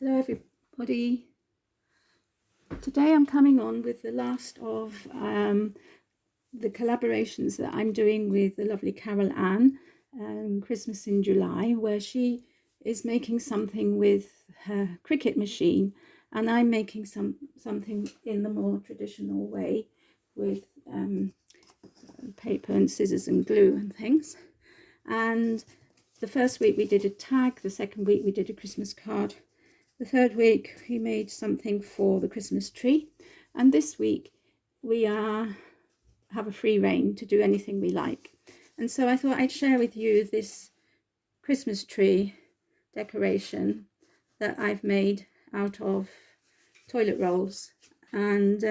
Hello everybody. Today I'm coming on with the last of the collaborations that I'm doing with the lovely CarolAnn, Christmas in July, where she is making something with her Cricut machine and I'm making something in the more traditional way with paper and scissors and glue and things. And the first week we did a tag, the second week we did a Christmas card. The third week we made something for the Christmas tree, and this week we have a free rein to do anything we like. And so I thought I'd share with you this Christmas tree decoration that I've made out of toilet rolls. And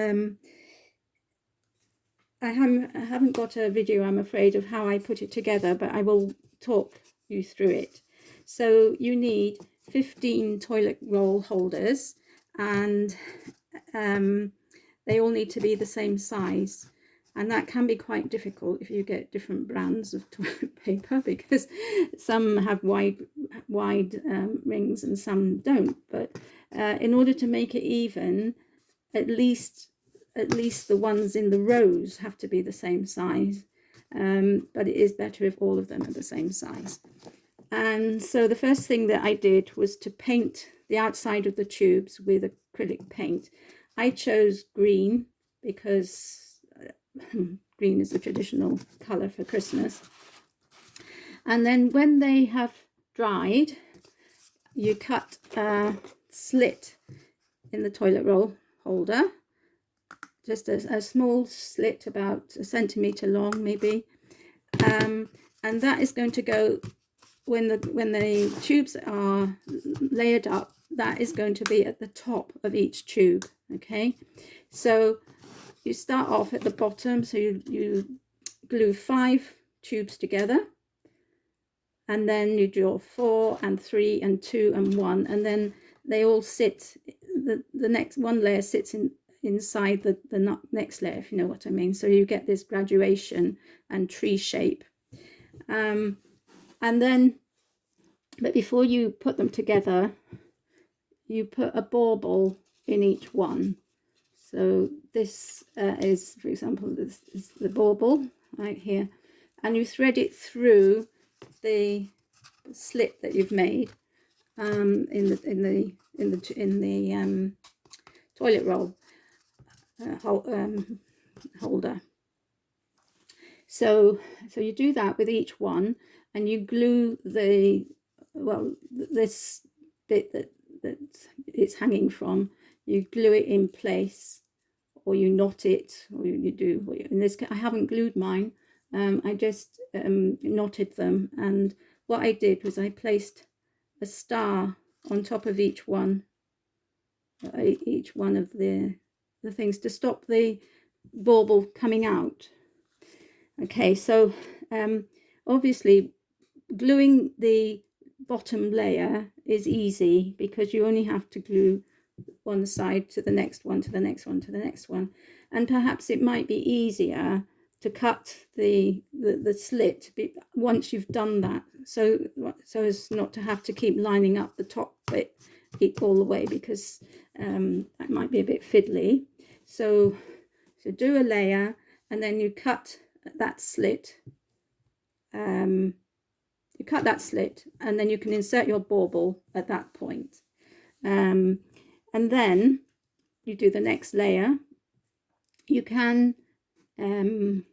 I haven't got a video, I'm afraid, of how I put it together, but I will talk you through it. So you need 15 toilet roll holders, and they all need to be the same size, and that can be quite difficult if you get different brands of toilet paper, because some have wide rings and some don't. But in order to make it even, at least the ones in the rows have to be the same size, but it is better if all of them are the same size. And so the first thing that I did was to paint the outside of the tubes with acrylic paint. I chose green because green is the traditional colour for Christmas. And then when they have dried, you cut a slit in the toilet roll holder, just a small slit about a centimetre long maybe, and that is going to go when the tubes are layered up, that is going to be at the top of each tube. Okay, so you start off at the bottom, so you glue 5 tubes together, and then you draw 4 and 3 and 2 and 1, and then they all sit, the next one layer sits inside the next layer, if you know what I mean. So you get this graduation and tree shape. And then, but before you put them together, you put a bauble in each one. So this is, for example, this is the bauble right here, and you thread it through the slit that you've made in the toilet roll holder. So you do that with each one, and you glue this bit that it's hanging from, you glue it in place, or you knot it, or you do, in this case I haven't glued mine, I just knotted them. And what I did was I placed a star on top of each one of the things to stop the bauble coming out. Okay, so obviously gluing the bottom layer is easy because you only have to glue one side to the next one, to the next one, to the next one. And perhaps it might be easier to cut the slit once you've done that, so as not to have to keep lining up the top bit all the way, because that might be a bit fiddly. So do a layer, and then you cut that slit. You cut that slit, and then you can insert your bauble at that point. And then you do the next layer. You can glue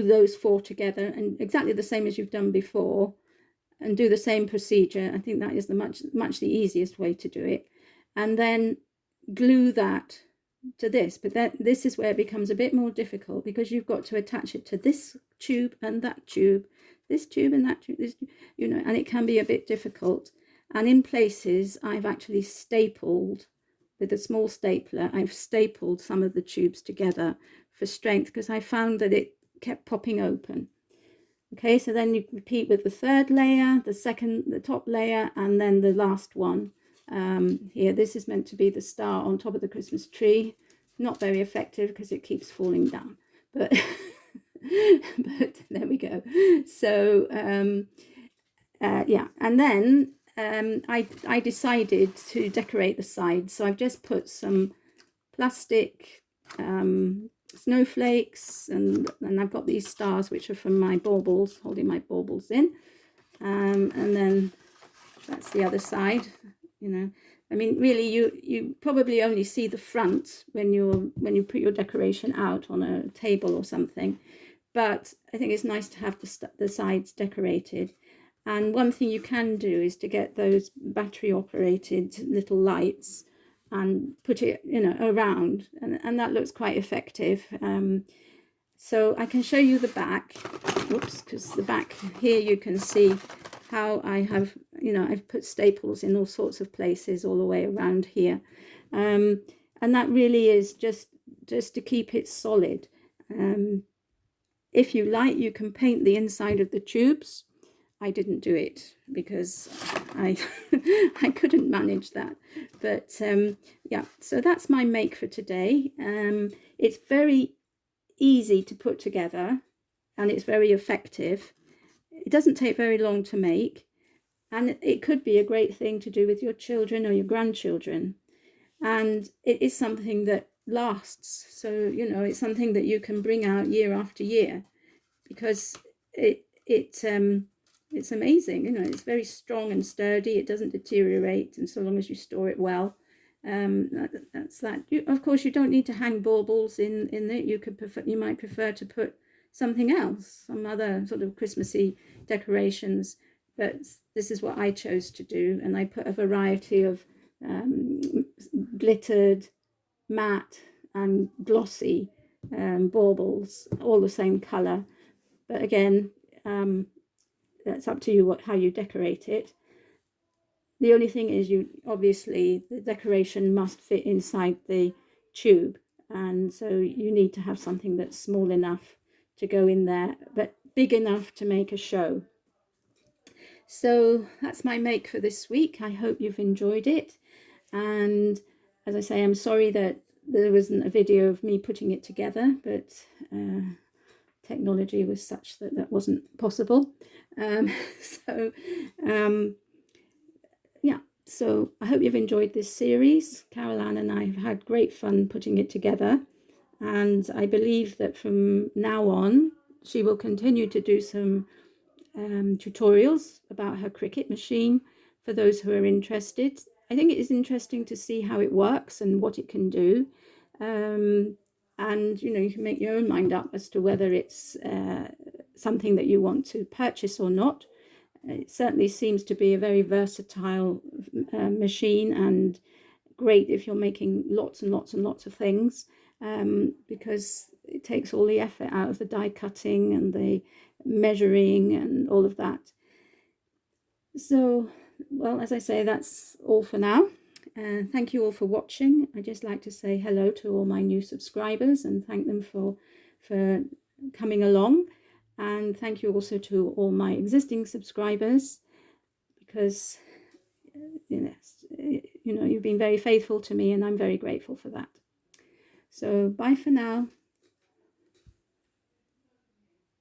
those 4 together, and exactly the same as you've done before, and do the same procedure. I think that is the much the easiest way to do it. And then glue that to this, but then this is where it becomes a bit more difficult, because you've got to attach it to this tube and that tube, this tube and that tube, this, and it can be a bit difficult. And in places I've actually stapled with a small stapler, I've stapled some of the tubes together for strength, because I found that it kept popping open. Okay, so then you repeat with the third layer, the top layer, and then the last one. Here, this is meant to be the star on top of the Christmas tree. Not very effective because it keeps falling down, but but there we go. So yeah, and then I decided to decorate the sides, so I've just put some plastic snowflakes, and I've got these stars which are from my baubles, holding my baubles in, and then that's the other side. You know, I mean, really, you probably only see the front when you put your decoration out on a table or something, but I think it's nice to have the sides decorated. And one thing you can do is to get those battery operated little lights and put it, you know, around, and that looks quite effective. So I can show you the back. Oops, because the back here you can see how I have, you know, I've put staples in all sorts of places all the way around here, and that really is just to keep it solid. If you like, you can paint the inside of the tubes. I didn't do it because I I couldn't manage that, but yeah, so that's my make for today. It's very easy to put together and it's very effective. It doesn't take very long to make, and it could be a great thing to do with your children or your grandchildren, and it is something that lasts. So, you know, it's something that you can bring out year after year, because it's amazing. You know, it's very strong and sturdy. It doesn't deteriorate, and so long as you store it well, that's that. Of course, you don't need to hang baubles in it. You might prefer to put something else, some other sort of Christmassy decorations, but this is what I chose to do, and I put a variety of glittered, matte and glossy baubles, all the same color. But again, that's up to you how you decorate it. The only thing is, obviously the decoration must fit inside the tube, and so you need to have something that's small enough to go in there, but big enough to make a show. So that's my make for this week. I hope you've enjoyed it, and as I say, I'm sorry that there wasn't a video of me putting it together, but technology was such that wasn't possible. Yeah, so I hope you've enjoyed this series. CarolAnn and I have had great fun putting it together, and I believe that from now on she will continue to do some tutorials about her Cricut machine for those who are interested. I think it is interesting to see how it works and what it can do, and you know, you can make your own mind up as to whether it's something that you want to purchase or not. It certainly seems to be a very versatile machine, and great if you're making lots and lots and lots of things, because it takes all the effort out of the die cutting and the measuring and all of that. So, well, as I say, that's all for now. Thank you all for watching. I'd just like to say hello to all my new subscribers and thank them for coming along. And thank you also to all my existing subscribers, because you know, you've been very faithful to me, and I'm very grateful for that. So bye for now.